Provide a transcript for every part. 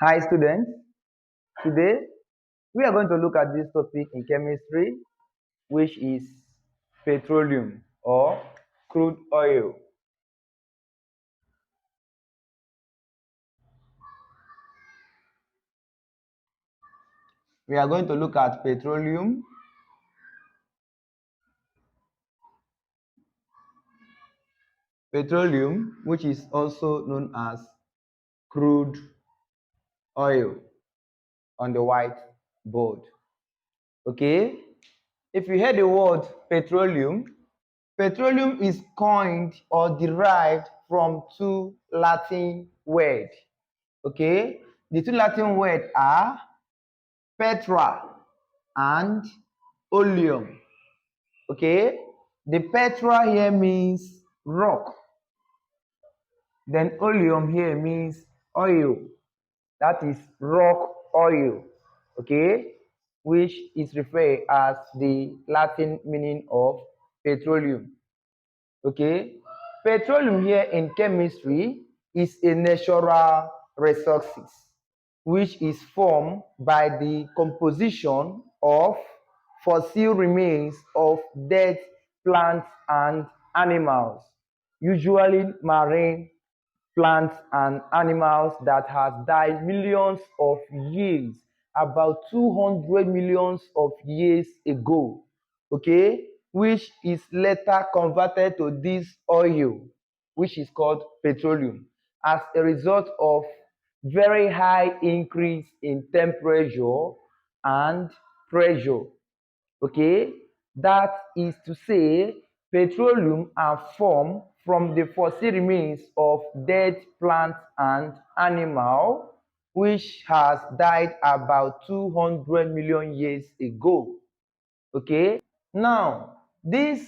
Hi students, today we are going to look at this topic in chemistry, which is petroleum or crude oil. We are going to look at petroleum, which is also known as crude oil on the whiteboard. Okay, if you hear the word petroleum is coined or derived from two Latin words. Okay, the two Latin words are petra and oleum. Okay, the petra here means rock, then oleum here means oil. That is rock oil. Okay, which is referred as the Latin meaning of petroleum. Okay, petroleum here in chemistry is a natural resources which is formed by the composition of fossil remains of dead plants and animals, usually marine plants and animals that has died millions of years, about 200 millions of years ago, okay, which is later converted to this oil, which is called petroleum, as a result of very high increase in temperature and pressure. Okay, that is to say, petroleum are formed from the fossil remains of dead plants and animal which has died about 200 million years ago. Okay, now this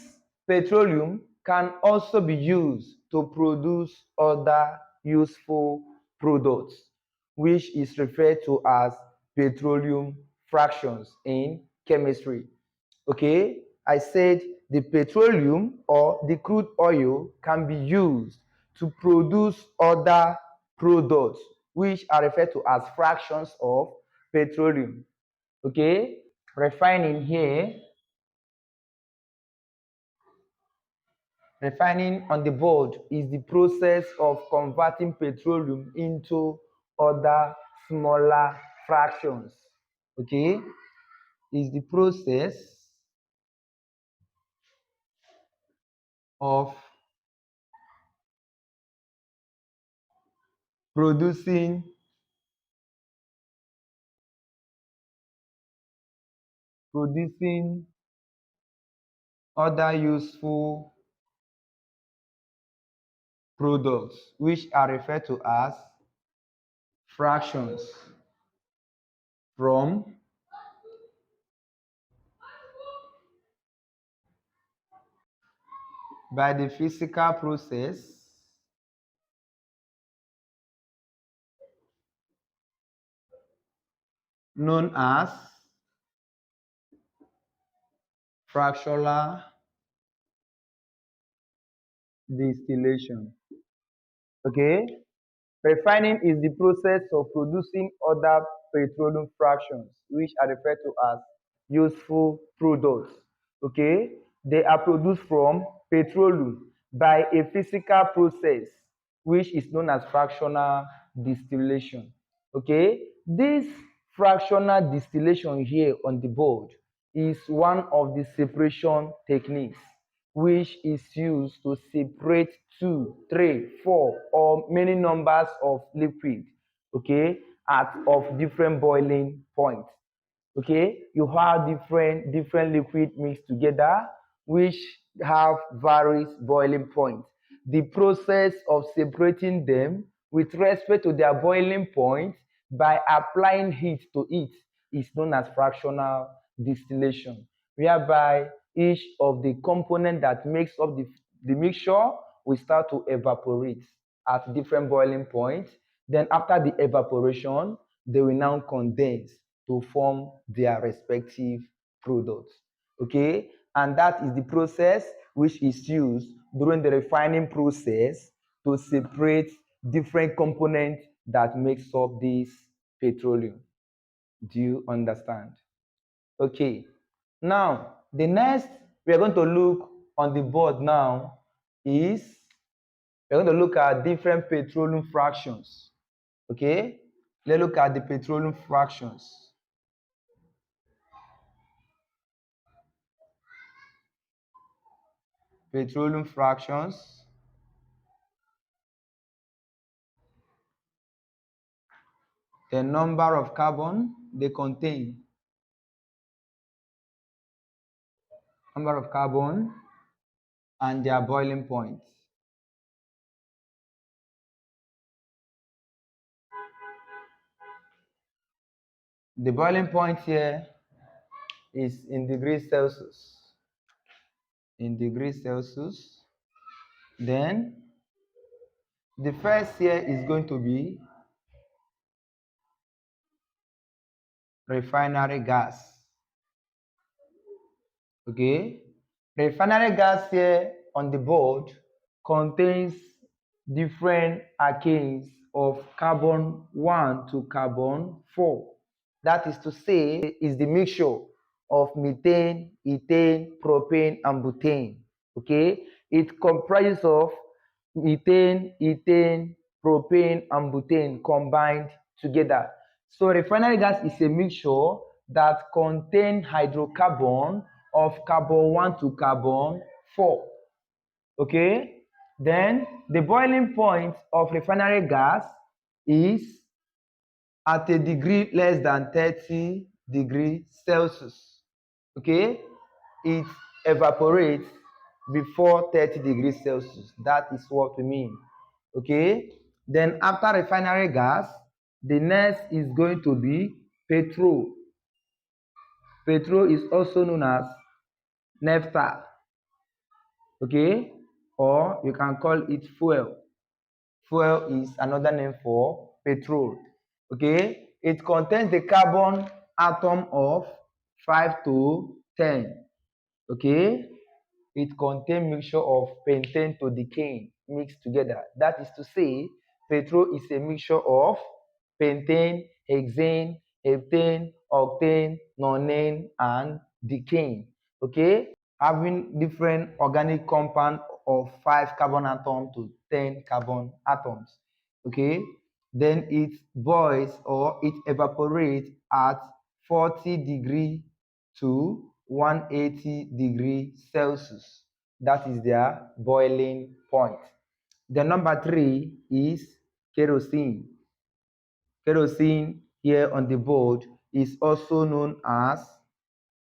petroleum can also be used to produce other useful products, which is referred to as petroleum fractions in chemistry. Okay, I said the petroleum or the crude oil can be used to produce other products, which are referred to as fractions of petroleum. Okay, refining here, refining on the board is the process of converting petroleum into other smaller fractions. Okay, is the process of producing producing other useful products, which are referred to as fractions from by the physical process known as fractional distillation. Okay, refining is the process of producing other petroleum fractions, which are referred to as useful products. Okay, they are produced from petroleum by a physical process, which is known as fractional distillation. Okay, this fractional distillation here on the board is one of the separation techniques which is used to separate two, three, four, or many numbers of liquid, okay, at of different boiling points. Okay, you have different liquid mixed together which have various boiling points. The process of separating them with respect to their boiling point by applying heat to it is known as fractional distillation, whereby each of the component that makes up the mixture will start to evaporate at different boiling points. Then after the evaporation, they will now condense to form their respective products. Okay, and that is the process which is used during the refining process to separate different components that makes up this petroleum. Do you understand? Okay. Now, the next we are going to look on the board now is we're going to look at different petroleum fractions. Okay? Let's look at the petroleum fractions. Petroleum fractions. The number of carbon they contain. Number of carbon and their boiling point. The boiling point here is in degrees Celsius. In degrees Celsius. Then the first here is going to be refinery gas. Okay, refinery gas here on the board contains different alkanes of carbon 1 to carbon 4. That is to say, is the mixture of methane, ethane, propane, and butane. Okay, it comprises of methane, ethane, propane, and butane combined together. So refinery gas is a mixture that contains hydrocarbon of carbon 1 to carbon 4. Okay, then the boiling point of refinery gas is at a degree less than 30 degrees Celsius. Okay, it evaporates before 30 degrees Celsius. That is what we mean. Okay, then after refinery gas, the next is going to be petrol. Petrol is also known as naphtha. Okay, or you can call it fuel. Fuel is another name for petrol. Okay, it contains the carbon atom of 5 to 10. Okay, it contains mixture of pentane to decane mixed together. That is to say, petrol is a mixture of pentane, hexane, heptane, octane, nonane, and decane. Okay, having different organic compound of 5 carbon atoms to 10 carbon atoms. Okay, then it boils or it evaporates at 40 degree to 180 Celsius. That is their boiling point. The number 3 is kerosene. Kerosene here on the board is also known as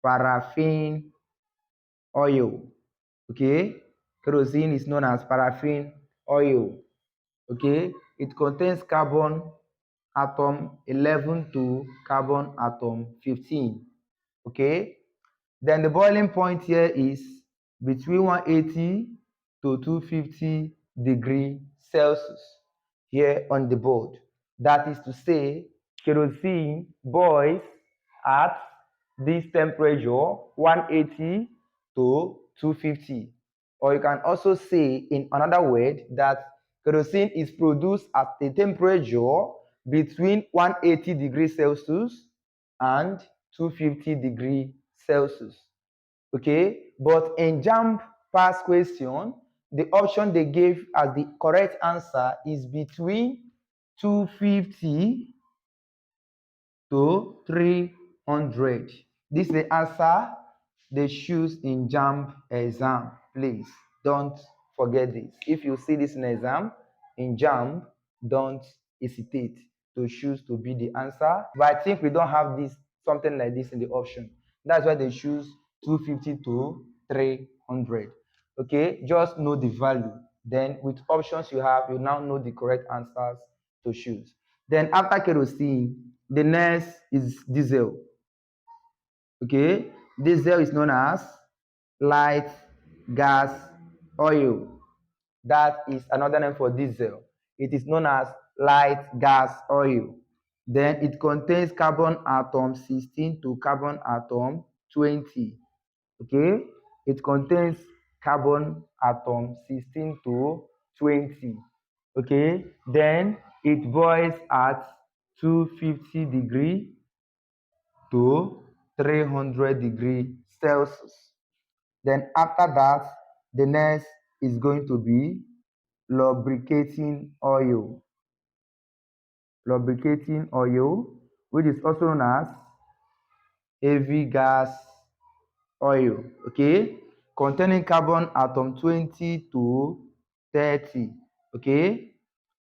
paraffin oil. Okay, kerosene is known as paraffin oil. Okay, it contains carbon atom 11 to carbon atom 15. Okay, then the boiling point here is between 180 to 250 degree Celsius here on the board. That is to say, kerosene boils at this temperature 180 to 250. Or you can also say in another word that kerosene is produced at a temperature between 180 degrees Celsius and 250 degree Celsius. Okay, but in JAMB past question, the option they gave as the correct answer is between 250 to 300. This is the answer they choose in JAMB exam. Please don't forget this. If you see this in exam in JAMB, don't hesitate to choose to be the answer. But I think we don't have this something like this in the option. That's why they choose 250 to 300. Okay, just know the value. Then with options you have, you now know the correct answers to choose. Then after kerosene, the next is diesel. Okay, diesel is known as light gas oil. That is another name for diesel. It is known as light gas oil. Then it contains carbon atom 16 to carbon atom 20. Okay, it contains carbon atom 16 to 20. Okay, then it boils at 250 degree to 300 degree Celsius. Then after that, the next is going to be lubricating oil. Lubricating oil, which is also known as heavy gas oil, okay, containing carbon atom 20 to 30, okay,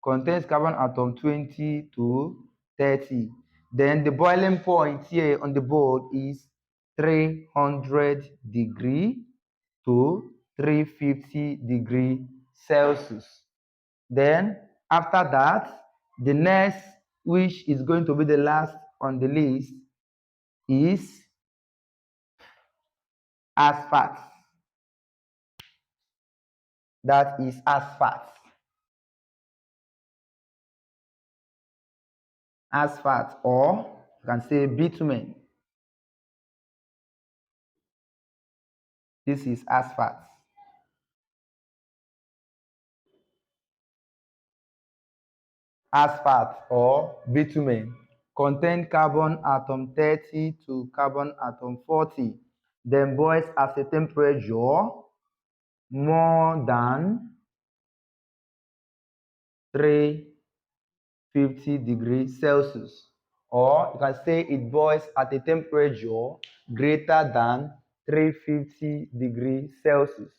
contains carbon atom 20 to 30. Then the boiling point here on the board is 300 degree to 350 degree Celsius. Then after that, the next, which is going to be the last on the list, is asphalt. That is asphalt. Asphalt, or you can say bitumen. This is asphalt. Asphalt or bitumen contain carbon atom 30 to carbon atom 40. Then boils at a temperature more than 350 degrees Celsius, or you can say it boils at a temperature greater than 350 degrees Celsius,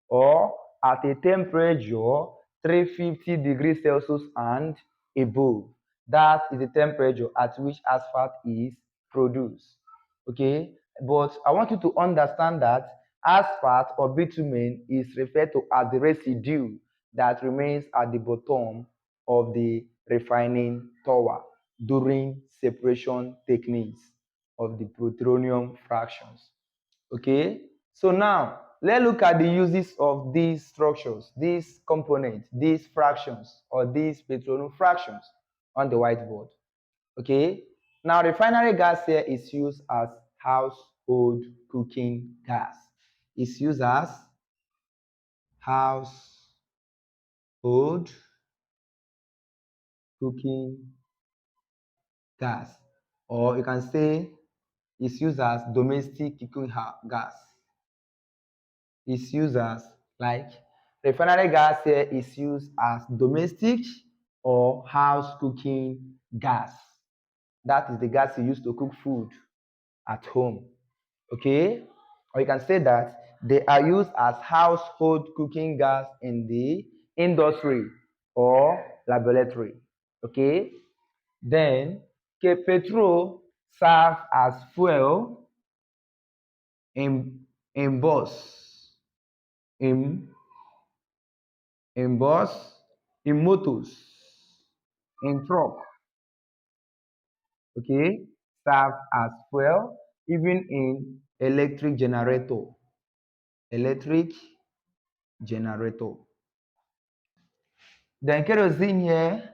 or at a temperature 350 degrees Celsius and above. That is the temperature at which asphalt is produced. Okay, but I want you to understand that asphalt or bitumen is referred to as the residue that remains at the bottom of the refining tower during separation techniques of the petroleum fractions. Okay, so now let's look at the uses of these structures, these components, these fractions, or these petroleum fractions on the whiteboard. Okay, now refinery gas here is used as household cooking gas. It's used as household cooking gas, or you can say it's used as domestic cooking gas. It's used as, like, refinery gas here is used as domestic or house cooking gas. That is the gas you use to cook food at home. Okay, or you can say that they are used as household cooking gas in the industry or laboratory. Okay, then petrol serve as fuel in bus, in bus, in motors, in truck. Okay, serve as fuel even in electric generator. Electric generator. Then kerosene here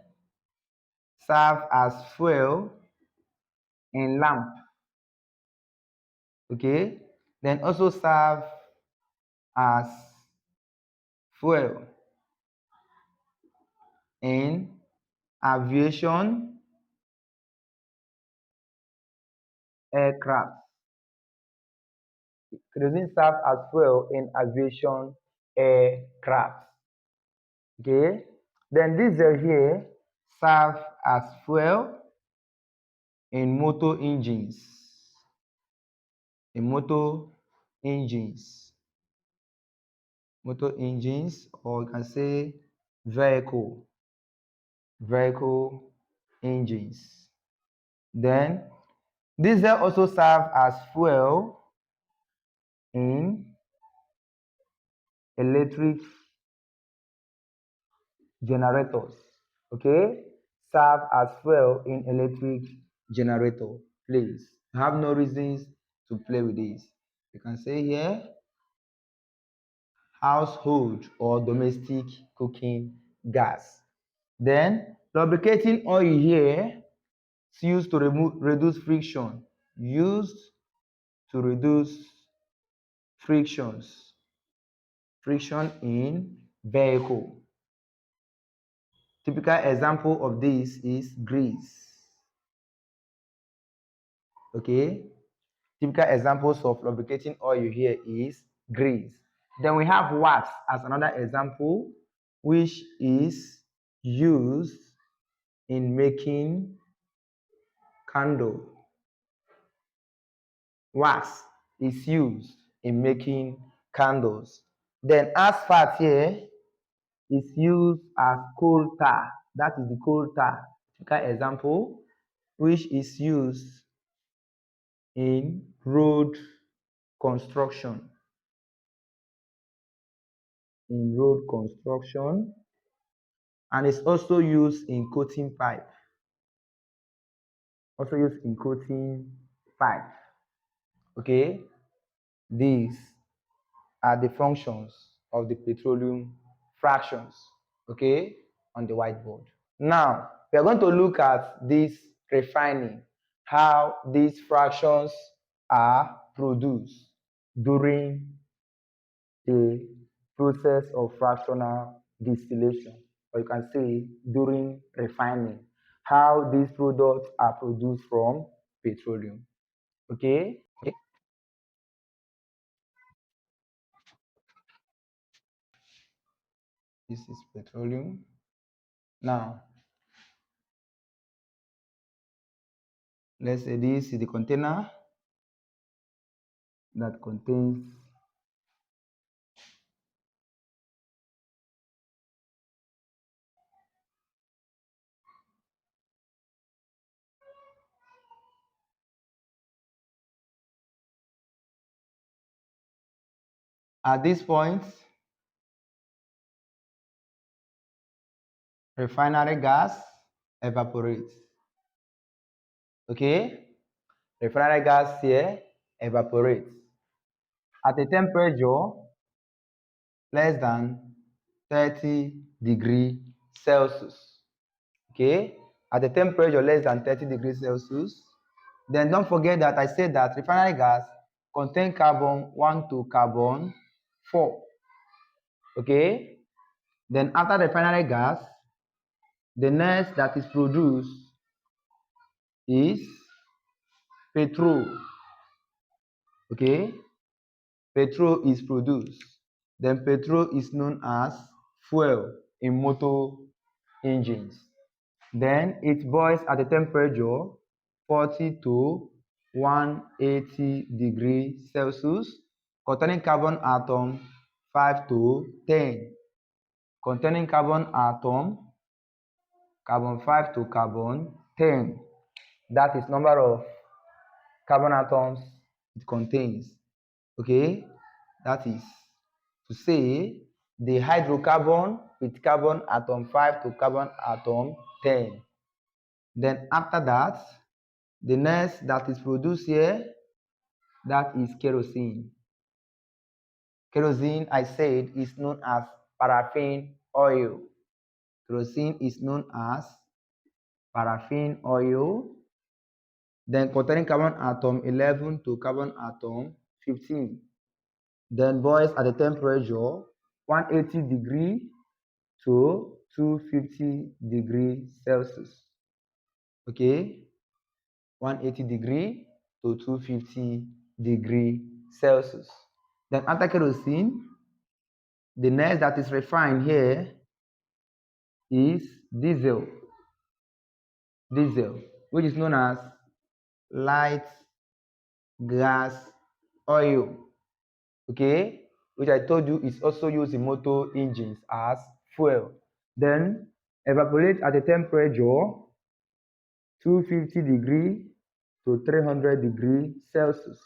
serve as fuel in lamp. Okay, then also serve as fuel in aviation aircraft. Kerosene serve as fuel in aviation aircraft. Okay, then diesel here serve as fuel in motor engines. In motor engines. Motor engines, or you can say vehicle engines. Then diesel also serve as fuel in electric generators. Okay, serve as fuel in electric generator. Please, you have no reasons to play with this. You can say here household or domestic cooking gas. Then lubricating oil here is used to reduce friction. Used to reduce friction in vehicle. Typical example of this is grease. Okay. Typical examples of lubricating oil here is grease. Then we have wax as another example, which is used in making candle. Wax is used in making candles. Then asphalt here is used as coal tar. That is the coal tar. Typical example, which is used in road construction. In road construction, and it's also used in coating pipe. Also used in coating pipe. Okay, these are the functions of the petroleum fractions. Okay, on the whiteboard. Now we are going to look at this refining, how these fractions are produced during the process of fractional distillation, or you can say during refining, how these products are produced from petroleum. Okay? Okay. This is petroleum. Now, let's say this is the container that contains at this point refinery gas evaporates. Okay? Refinery gas here evaporates at a temperature less than 30 degrees Celsius. Okay, at a temperature less than 30 degrees Celsius. Then don't forget that I said that refinery gas contain carbon 1 to carbon 4. Okay, then after refinery gas, the next that is produced is petrol. Okay, petrol is produced. Then petrol is known as fuel in motor engines. Then it boils at a temperature 40 to 180 degrees Celsius, containing carbon atom 5 to 10. Containing carbon atom, carbon 5 to carbon 10. That is number of carbon atoms it contains. Okay, that is to say the hydrocarbon with carbon atom 5 to carbon atom 10. Then after that, the next that is produced here, that is kerosene. Kerosene, I said, is known as paraffin oil. Kerosene is known as paraffin oil. Then containing carbon atom 11 to carbon atom 15. Then boils at a temperature 180 degree to 250 degree Celsius. Okay, 180 degree to 250 degree Celsius. Then after kerosene, the next that is refined here is diesel. Diesel, which is known as light gas oil. Okay, which I told you is also used in motor engines as fuel. Then evaporate at a temperature 250 degree to 300 degree Celsius.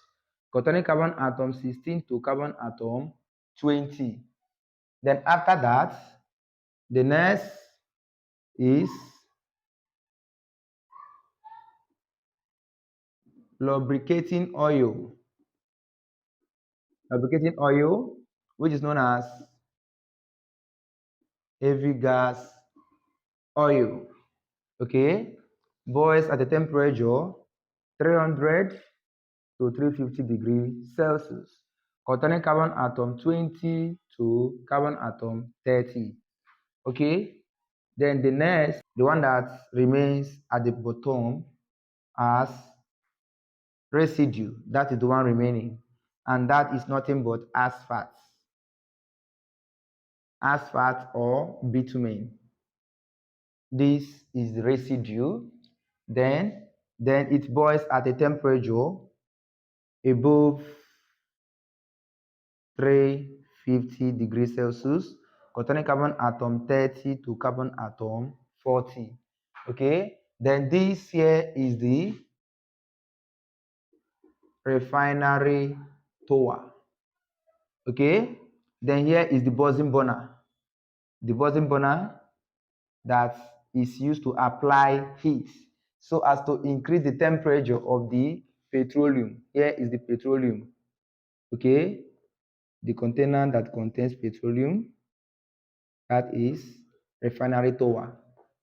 Containing carbon atom 16 to carbon atom 20. Then after that, the next is lubricating oil. Lubricating oil, which is known as heavy gas oil. Okay, boils at a temperature 300 to 350 degrees Celsius, containing carbon atom 20 to carbon atom 30. Okay, then the next, the one that remains at the bottom as residue, that is the one remaining, and that is nothing but asphalt or bitumen. This is the residue. Then it boils at a temperature above 350 degrees Celsius, containing carbon atom 30 to carbon atom 40. Okay, then this here is the refinery tower. Okay, then here is the buzzing burner. The buzzing burner that is used to apply heat so as to increase the temperature of the petroleum. Here is the petroleum. Okay, the container that contains petroleum, that is refinery tower.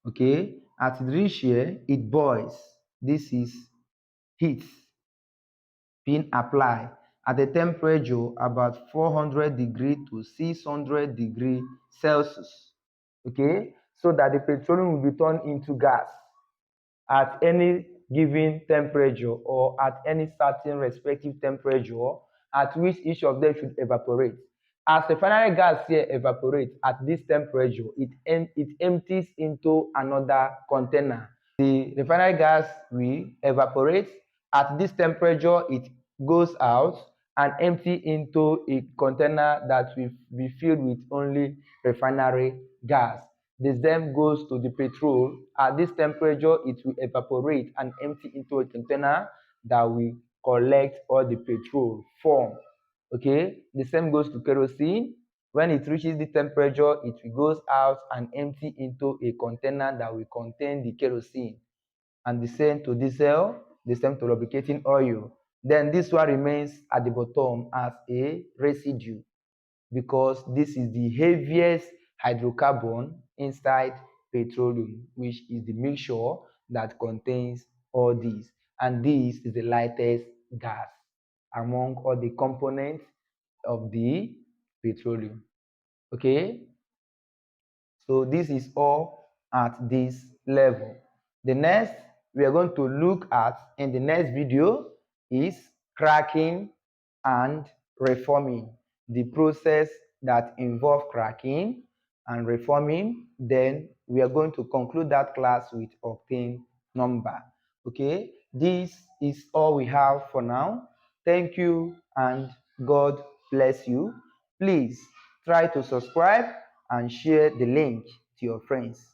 Okay, at this here it boils. This is heat being applied at a temperature about 400 degree to 600 degree Celsius. Okay, so that the petroleum will be turned into gas at any given temperature or at any certain respective temperature at which each of them should evaporate. As refinery gas here evaporates at this temperature, it empties into another container. The refinery gas will evaporate. At this temperature, it goes out and empty into a container that will be filled with only refinery gas. This then goes to the petrol. At this temperature, it will evaporate and empty into a container that will collect all the petrol form. Okay, the same goes to kerosene. When it reaches the temperature, it goes out and empty into a container that will contain the kerosene. And the same to diesel, the same to lubricating oil. Then this one remains at the bottom as a residue, because this is the heaviest hydrocarbon inside petroleum, which is the mixture that contains all these. And this is the lightest gas among all the components of the petroleum. Okay, so this is all at this level. The next we are going to look at in the next video is cracking and reforming, the process that involve cracking and reforming. Then we are going to conclude that class with octane number. Okay, this is all we have for now. Thank you and God bless you. Please try to subscribe and share the link to your friends.